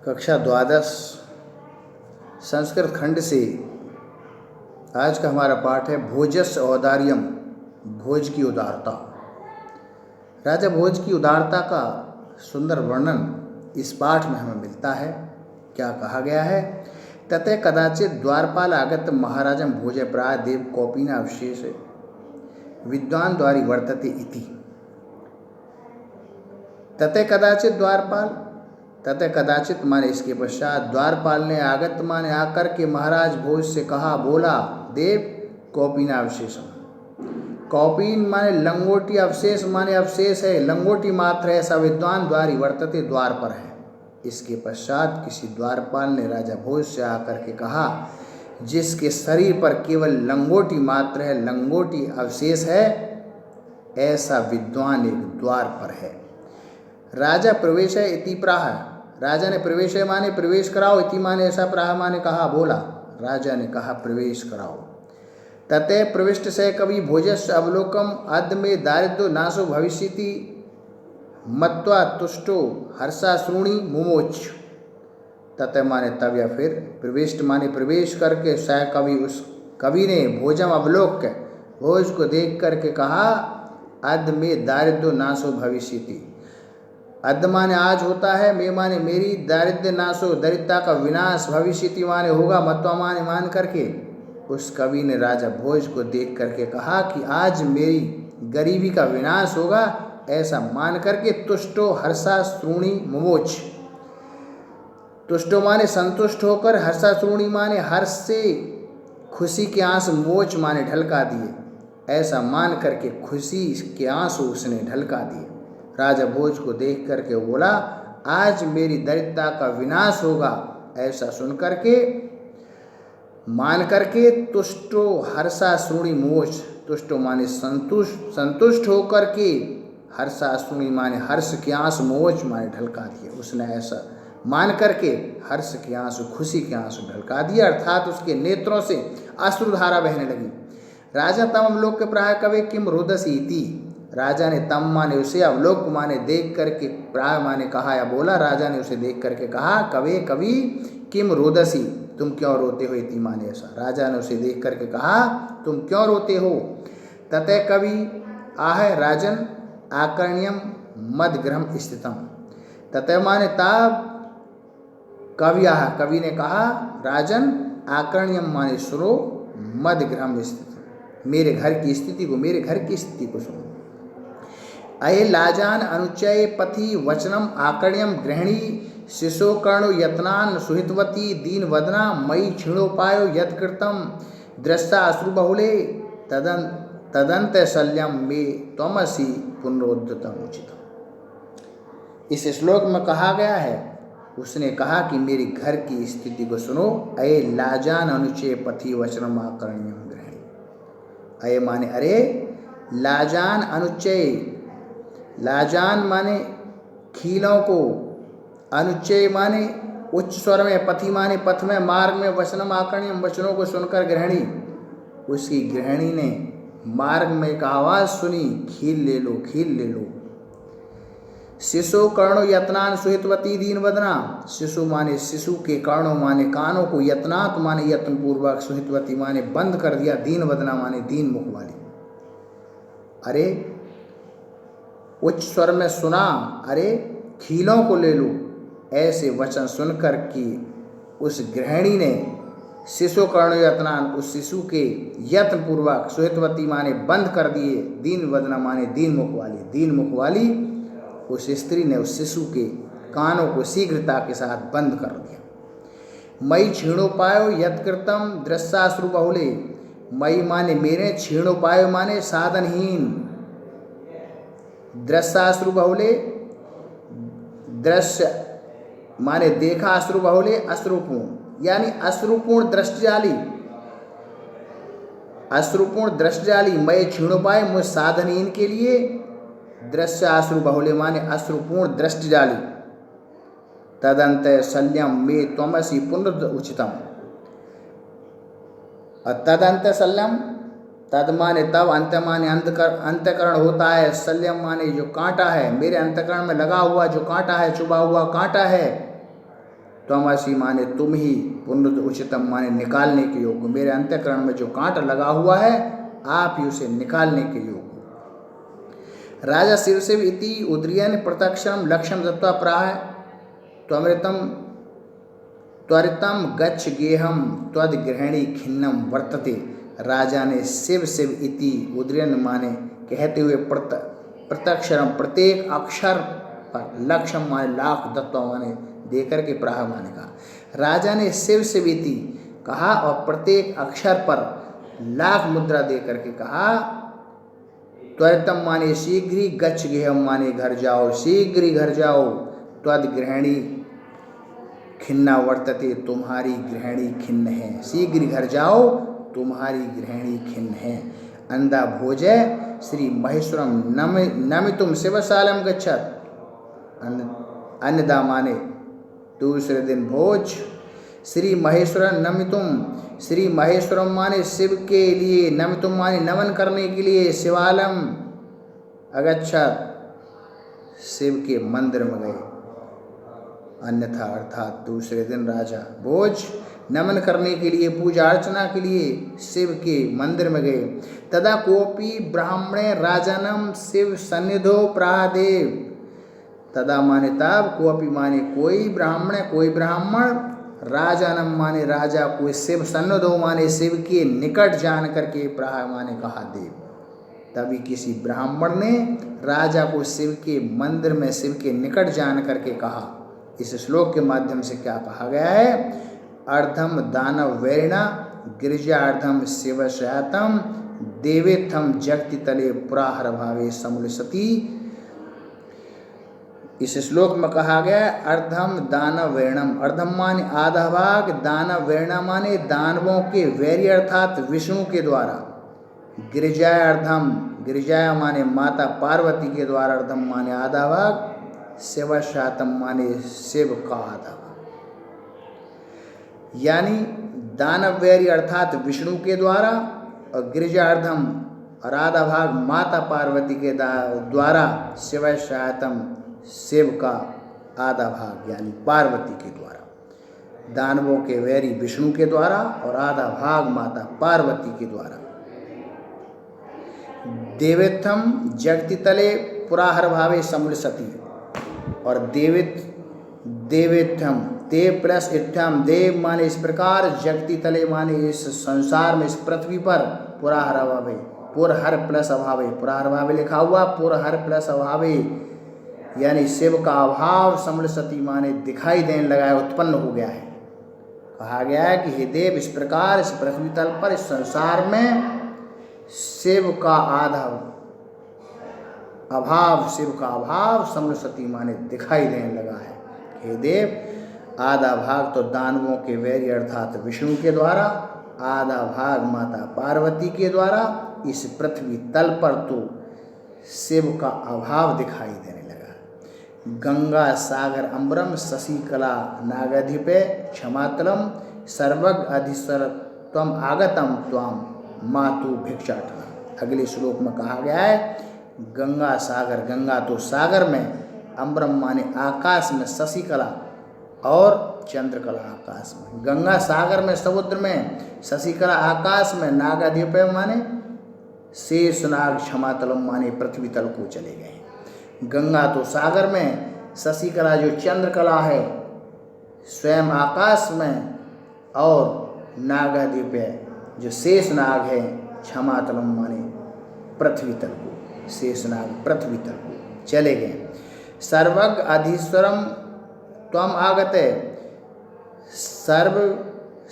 कक्षा द्वादश संस्कृत खंड से आज का हमारा पाठ है भोजस्य औदार्यम, भोज की उदारता। राजा भोज की उदारता का सुंदर वर्णन इस पाठ में हमें मिलता है। क्या कहा गया है? ततः कदाचित द्वारपाल आगत महाराजं भोज प्राय देव कौपीना अवशेष विद्वान द्वारी वर्तते इति। ततः कदाचित द्वारपाल, ततः कदाचित माने इसके पश्चात, द्वारपाल ने आगत माने आकर के महाराज भोज से कहा, बोला, देव कौपीना अवशेषम। कौपीन माने लंगोटी, अवशेष माने अवशेष है, लंगोटी मात्र है, ऐसा विद्वान द्वारी वर्तते द्वार पर है। इसके पश्चात किसी द्वारपाल ने राजा भोज से आकर के कहा, जिसके शरीर पर केवल लंगोटी मात्र है, लंगोटी अवशेष है, ऐसा विद्वान एक द्वार पर है। राजा प्रवेश है इति प्राह, राजा ने प्रवेश है माने प्रवेश कराओ, इति माने ऐसा, प्राह माने कहा, बोला, राजा ने कहा प्रवेश कराओ। ततः प्रविष्ट से कवि भोजस्य अवलोकम अद्य में दारिद्र्यो नाशो भविष्यति मत्वा तुष्टो हर्षाश्रुणि मुमोच। ततः माने तब या फिर, प्रविष्ट माने प्रवेश करके, सह कवि उस कवि ने भोजम अवलोक्य, भोज को देख करके कहा, अद्य में दारिद्र्यो नाशो भविष्यति। अद्य माने आज होता है, मे माने मेरी, दारिद्र्य नाशो दरिद्रता का विनाश, भविष्यति माने होगा, मत्वा माने मान करके। उस कवि ने राजा भोज को देख करके कहा कि आज मेरी गरीबी का विनाश होगा, ऐसा मान करके, तुष्टो हर्षाश्रुणि मुमोच। तुष्टो माने संतुष्ट होकर, हर्षाश्रुणि माने हर्ष से खुशी के आंसू, मोच माने ढलका दिए, ऐसा मान करके खुशी के आंसू उसने ढलका दिए। राजा भोज को देख करके बोला, आज मेरी दरिद्रता का विनाश होगा, ऐसा सुन करके, मान करके, तुष्टो हर्षाश्रुणि मोच, तुष्टो माने संतुष्ट होकर के, हर्षाश्रुणि माने हर्ष के आंसू, मोच माने ढलका दिए। उसने ऐसा मान करके हर्ष के आंसू, खुशी के आंसू ढलका दिए, अर्थात उसके नेत्रों से अश्रुधारा बहने लगी। राजा तम अवलोक के प्राय कवे किम रोदसी इति। राजा ने तम माने उसे, अवलोक माने देख करके, प्राय माने कहा या बोला, राजा ने उसे देख करके कहा, कवे कवि किम रोदसी, तुम क्यों रोते हो, इति माने ऐसा। राजा ने उसे देख करके कहा, तुम क्यों रोते हो। ततः कवि आह राजन आकर्ण्यम मदगृहम स्थितम। ततः माने तब कवि आह, कवि ने कहा, राजन आकर्ण्यम माने सुनो, मदगृहम स्थित, मेरे घर की स्थिति को, मेरे घर की स्थिति को सुनो। अये लाजान अनुचय पथि वचनम आकर्ण्यम गृहिणी शिशो कर्णो यत्नान सुहितवती दीन वदना मयि क्षीणोपायो यत्कृतम दृष्टा अश्रुबहुले तदंत शल्यम मे त्वमसि पुनरोद्धतम उचितम। इस श्लोक में कहा गया है, उसने कहा कि मेरे घर की स्थिति को सुनो। अये लाजान अनुचय पथि वचनम आकर्ण्यम गृहिणी। अये माने अरे, लाजान अनुचय, लाजान माने खीलों को, अनुच्चय माने उच्च स्वर में, पथि माने पथ में, मार्ग में, वचनम आकर्ण्यम वचनों को सुनकर गृहिणी, उसकी गृहिणी ने मार्ग में एक आवाज़ सुनी, खील ले लो, खील ले लो। शिशु कर्णो यत्नान सुहितवती दीन वदना, शिशु माने शिशु के, कर्णों माने कानों को, यत्नात माने यत्नपूर्वक, सुहितवती माने बंद कर दिया, दीन वदना माने दीन मुख वाली। अरे उच्च स्वर में सुना, अरे खीलों को ले लो, ऐसे वचन सुनकर कि उस गृहिणी ने शिशु कर्ण यत्नान, उस शिशु के यत्न पूर्वक, सुहितवती माने बंद कर दिए, दीन वदना माने दीन मुख वाली, दीन मुख वाली उस स्त्री ने उस शिशु के कानों को शीघ्रता के साथ बंद कर दिया। मई क्षीणोपायो यत्कृतम दृश्याश्रु बहुले, मई माने मेरे, क्षीणोपायो माने साधनहीन, दृश्याश्रु बहुले, दृश्य माने देखा, अश्रु बहुले अश्रुपूर्ण, यानी अश्रुपूर्ण दृष्टिजाली, अश्रुपूर्ण दृष्टिजाली, मैं क्षीणोपाय मुझ साधनहीन के लिए, दृश्य अश्रु बहुले माने अश्रुपूर्ण दृष्टिजाली, तदंत शल्यम मे त्वमसि पुनरुचितम। तदंत शल्यम, तद माने तब, अंत माने अंतकरण होता है, शल्यम माने जो कांटा है, मेरे अंतकरण में लगा हुआ जो कांटा है, चुभा हुआ कांटा है, त्वमसि माने तुम ही, पुनरुत उचितम माने निकालने के योग्य, मेरे अंतःकरण में जो कांटा लगा हुआ है आप ही उसे निकालने के योग्य हो। राजा शिवशिव इति उद्रियन प्रत्यक्षम लक्ष्यम दत्वा प्राह त्वमृतम त्वरितम गच्छ गेहम त्वद्गृहिणी खिन्नम वर्तते। राजा ने शिव शिव इति उद्रियन माने कहते हुए प्रत्यक्षरम प्रत्येक अक्षर पर, लक्ष्यम माने लाख, दत्वा माने देकर के प्राह माने कहा। राजा ने शिव शिव इति कहा और प्रत्येक अक्षर पर लाख मुद्रा देकर के कहा। त्वरितम माने शीघ्र ही, गच्छ गेहम माने घर जाओ, शीघ्र ही घर जाओ, त्वद्गृहिणी खिन्ना वर्तते, तुम्हारी गृहिणी खिन्न है, शीघ्र घर जाओ तुम्हारी गृहिणी खिन्न है। अंधा भोजय श्री महेश्वरम नमितुम शिवशालम गच्छत। अन्नदा माने दूसरे दिन भोज, श्री महेश्वरम नमितुम, श्री महेश्वरम माने शिव के लिए, नमितुम माने नमन करने के लिए, शिवालम अगच्छत शिव के मंदिर में गए। अन्यथा अर्थात दूसरे दिन राजा भोज नमन करने के लिए, पूजा अर्चना के लिए शिव के मंदिर में गए। तदा कोपी ब्राह्मणे राजनम शिव सन्निधो प्रादेव। तदा माने तब, कोपी माने कोई ब्राह्मण, कोई ब्राह्मण, राजनम माने राजा को, शिव सन्निधो माने शिव के निकट जान करके प्राह माने कहा देव। तभी किसी ब्राह्मण ने राजा को शिव के मंदिर में शिव के निकट जान करके कहा। इस श्लोक के माध्यम से क्या कहा गया है? अर्धम दानव वैरिणा गिरिजार्धम शिव शयातम देवेथम जगति तले पुराहर भावे समुलसती। इस श्लोक में कहा गया है अर्धम दानव वैरिणम, अर्धम माने आधा भाग, दानव वैरिणा माने दानवों के वैरी अर्थात विष्णु के द्वारा, गिरिजाय अर्धम, गिरिजाया माने माता पार्वती के द्वारा, अर्धम माने आधा भाग, शिव शातम माने शिव का आधा भाग। यानी दानव वैरी अर्थात विष्णु के द्वारा और गिरिजार्धम और आधा भाग माता पार्वती के द्वारा, शिव शातम शिव का आधा भाग यानी पार्वती के द्वारा। दानवों के वैरी विष्णु के द्वारा और आधा भाग माता पार्वती के द्वारा। देवेत्थम जगति तले पुराहर भावे समुलसती, और देवेत्थम देव प्लस इत्थम, देव माने इस प्रकार, जगति तले माने इस संसार में, इस पृथ्वी पर, पुराहर अभावे, पुरहर प्लस अभावे, पुराहर भावे लिखा हुआ, पुरहर प्लस अभावे यानी शिव का अभाव, समुलसती माने दिखाई देने लगा है, उत्पन्न हो गया है। कहा गया है कि हे देव, इस प्रकार इस पृथ्वी तल पर, इस संसार में शिव का आधा अभाव, शिव का अभाव समुलसती माने दिखाई देने लगा है। हे देव, आधा भाग तो दानवों के वैरी अर्थात विष्णु के द्वारा, आधा भाग माता पार्वती के द्वारा इस पृथ्वी तल पर तो शिव का अभाव दिखाई देने लगा। गंगा सागर अम्बरम शशिकला नागधिपे क्षमातलम सर्वज्ञ अधीश्वर त्वम आगतम त्वाम मातु भिक्षाटना। अगले श्लोक में कहा गया है गंगा सागर, गंगा तो सागर में, अम्बरम माने आकाश में, शशिकला और चंद्रकला आकाश में। गंगा सागर में, समुद्र में, शशिकला आकाश में, नागाधिप माने शेष नाग, क्षमातलम माने पृथ्वी तल को चले गए। गंगा तो सागर में, शशिकला जो चंद्रकला है स्वयं आकाश में, और नागाधिप जो शेष नाग है, क्षमातलम माने पृथ्वी तल को, शेषनाग पृथ्वी तल को चले गए। सर्वज्ञ अधीश्वरम त्वम आगते,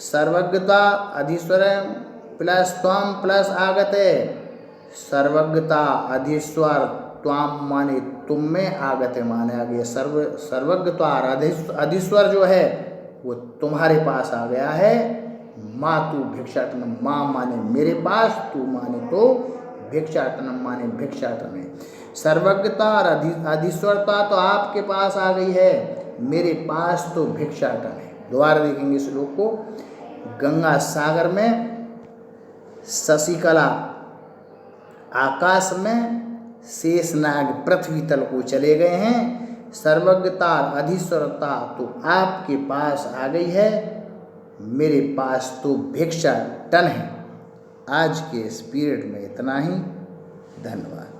सर्वज्ञता अधीश्वरम प्लस त्वम प्लस आगते, सर्वज्ञता अधीश्वर त्वम माने तुम में, आगते माने आ गया। सर्वज्ञता अधीश्वर जो है वो तुम्हारे पास आ गया है। मातु भिक्षाटनम, माँ माने मेरे पास, तू माने तो भिक्षाटनम माने भिक्षाटन है। सर्वज्ञता और अधीश्वरता तो आपके पास आ गई है, मेरे पास तो भिक्षाटन है। दोबारा देखेंगे श्लोक को। गंगा सागर में, शशिकला आकाश में, शेषनाग पृथ्वी तल को चले गए हैं। सर्वज्ञता अधीश्वरता तो आपके पास आ गई है, मेरे पास तो भिक्षा टन है। आज के इस पीरियड में इतना ही। धन्यवाद।